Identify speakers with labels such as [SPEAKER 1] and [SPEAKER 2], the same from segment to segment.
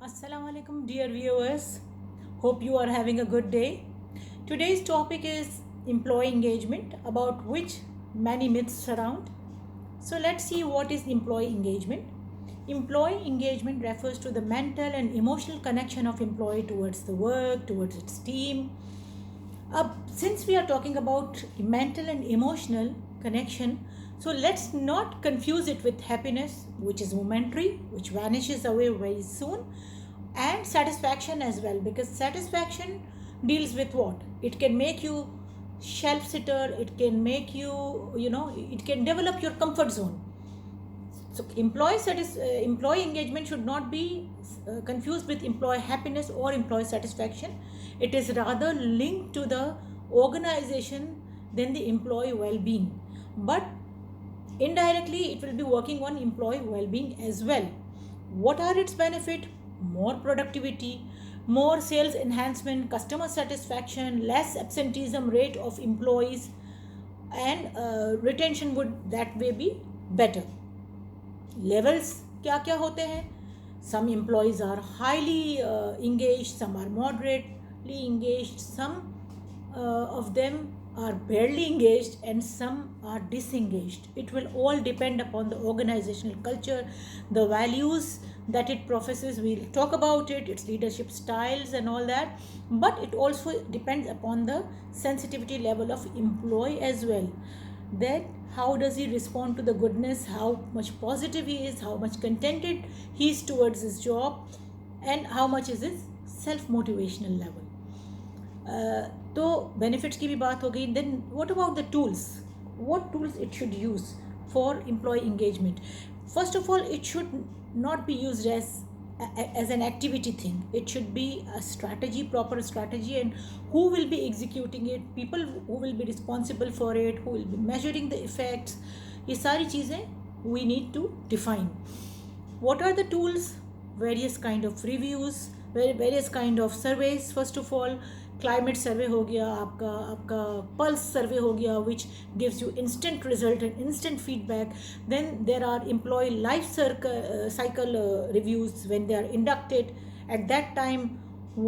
[SPEAKER 1] Assalamu alaikum, dear viewers. Hope you are having a good day. Today's topic is employee engagement, about which many myths surround. So, let's see what is employee engagement. Employee engagement refers to the mental and emotional connection of employee towards the work, towards its team. Since we are talking about mental and emotional connection, so let's not confuse it with happiness, which is momentary, which vanishes away very soon, and satisfaction as well, because satisfaction deals with what? It can make you shelf sitter, it can make you, it can develop your comfort zone. So employee engagement should not be confused with employee happiness or employee satisfaction. It is rather linked to the organization than the employee well-being. But indirectly, it will be working on employee well-being as well. What are its benefits? More productivity, more sales enhancement, customer satisfaction, less absenteeism rate of employees, and retention would that way be better. Levels क्या क्या होते हैं? Some employees are highly engaged, some are moderately engaged, some of them are barely engaged, and some are disengaged. It will all depend upon the organizational culture, the values that it professes. We'll talk about it, its leadership styles and all that, but it also depends upon the sensitivity level of employee as well. That how does he respond to the goodness, how much positive he is, how much contented he is towards his job, and how much is his self motivational level. तो benefits की भी बात हो गई. Then what about the tools? What tools it should use for employee engagement? First of all, it should not be used as an activity thing. It should be a strategy, proper strategy, and who will be executing it, people who will be responsible for it, who will be measuring the effects. ये सारी चीज़ें we need to define. What are the tools? Various kind of reviews, various kind of surveys. First of all, climate survey हो गया, आपका pulse survey हो गया, which gives you instant result and instant feedback. Then there are employee life cycle reviews when they are inducted. At that time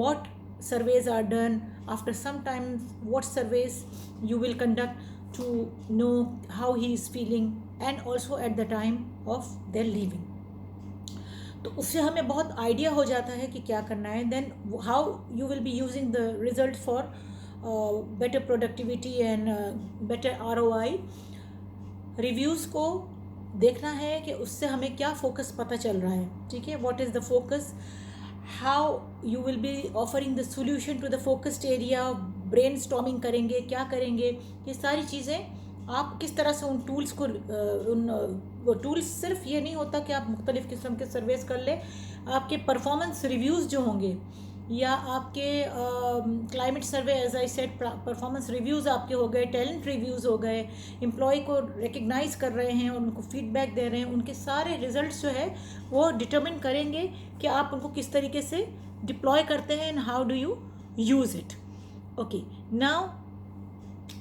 [SPEAKER 1] what surveys are done. After some time, what surveys you will conduct to know how he is feeling, and also at the time of their leaving. तो उससे हमें बहुत idea हो जाता है कि क्या करना है. Then how you will be using the result for better productivity and better ROI. Reviews को देखना है कि उससे हमें क्या फोकस पता चल रहा है. ठीक है, what is the focus, how you will be offering the solution to the focused area. Brainstorming करेंगे, क्या करेंगे, ये सारी चीज़ें आप किस तरह से उन टूल्स को वो टूल्स सिर्फ ये नहीं होता कि आप मुख्तलिफ़ किस्म के सर्वेस कर ले. आपके परफॉर्मेंस रिव्यूज़ जो होंगे, या आपके climate survey, as I said, performance reviews आपके हो गए, टैलेंट रिव्यूज़ हो गए, एम्प्लॉय को रिकग्नाइज़ कर रहे हैं, उनको फीडबैक दे रहे हैं, उनके सारे रिजल्ट्स जो है वो डिटरमिन करेंगे कि आप उनको किस तरीके से डिप्लॉय करते हैं and how do you use it. Okay, now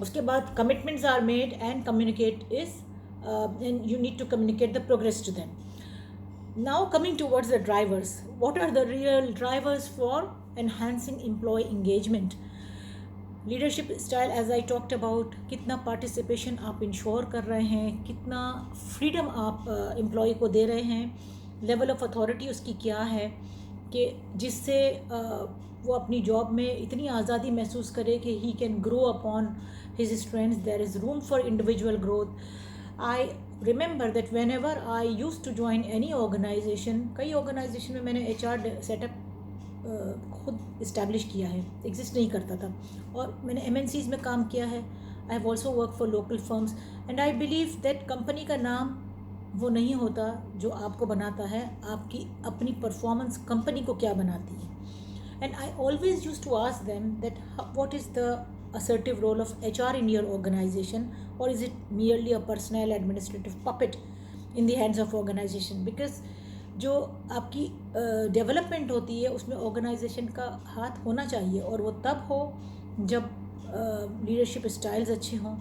[SPEAKER 1] उसके बाद commitments are made and communicate is and you need to communicate the progress to them. Now coming towards the drivers, what are the real drivers for enhancing employee engagement? Leadership style, as I talked about, कितना participation आप ensure कर रहे हैं, कितना freedom आप employ को दे रहे हैं, लेवल ऑफ अथॉरिटी उसकी क्या है कि जिससे वो अपनी जॉब में इतनी आज़ादी महसूस करे कि he can grow upon his strengths. There is room for individual growth. I remember that whenever I use to join any organisation, कई ऑर्गेनाइजेशन में मैंने HR सेटअप खुद इस्टेब्लिश किया है, एग्जिस्ट नहीं करता था, और मैंने MNCs में काम किया है. I have also work for local firms, and I believe that company का नाम वो नहीं होता जो आपको बनाता है, आपकी अपनी परफॉर्मेंस कंपनी को क्या बनाती है. And I always used to ask them that what is the assertive role of HR in your organization, or is it merely a personnel administrative puppet in the hands of organization? Because जो आपकी development होती है उसमें organisation का हाथ होना चाहिए, और वो तब हो जब लीडरशिप स्टाइल्स अच्छे हों,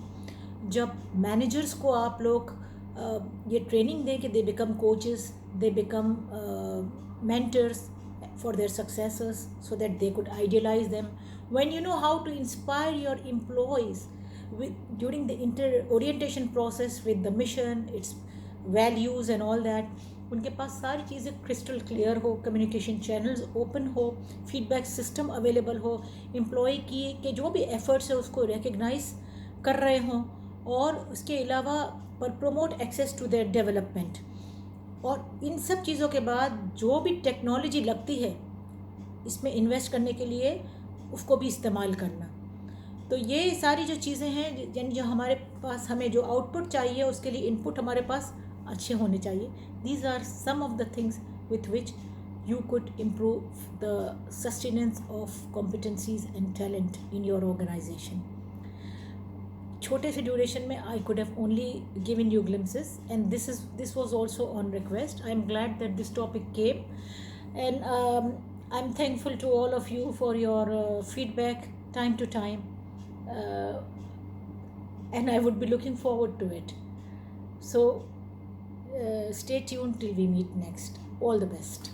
[SPEAKER 1] जब मैनेजर्स को आप लोग ये ट्रेनिंग दें कि they become coaches, they become mentors, for their successors so that they could idealize them. When you know how to inspire your employees during the orientation process with the mission, its values and all that, उनके पास सारी चीज़ें crystal clear हो, communication channels open हो, feedback system available हो, employ की के जो भी एफर्ट्स है उसको रिकग्नाइज कर रहे हों, और उसके अलावा पर promote access to their development. और इन सब चीज़ों के बाद जो भी टेक्नोलॉजी लगती है इसमें इन्वेस्ट करने के लिए उसको भी इस्तेमाल करना. तो ये सारी जो चीज़ें हैं, यानी जो हमारे पास हमें जो आउटपुट चाहिए उसके लिए इनपुट हमारे पास अच्छे होने चाहिए. These are some of the things with which you could improve the sustenance of competencies and talent in your organization. छोटे से ड्यूरेशन में I could have only given you glimpses, and this was also on request. I'm glad that this topic came, and I'm thankful to all of you for your feedback time to time, and I would be looking forward to it. So stay tuned till we meet next. All the best.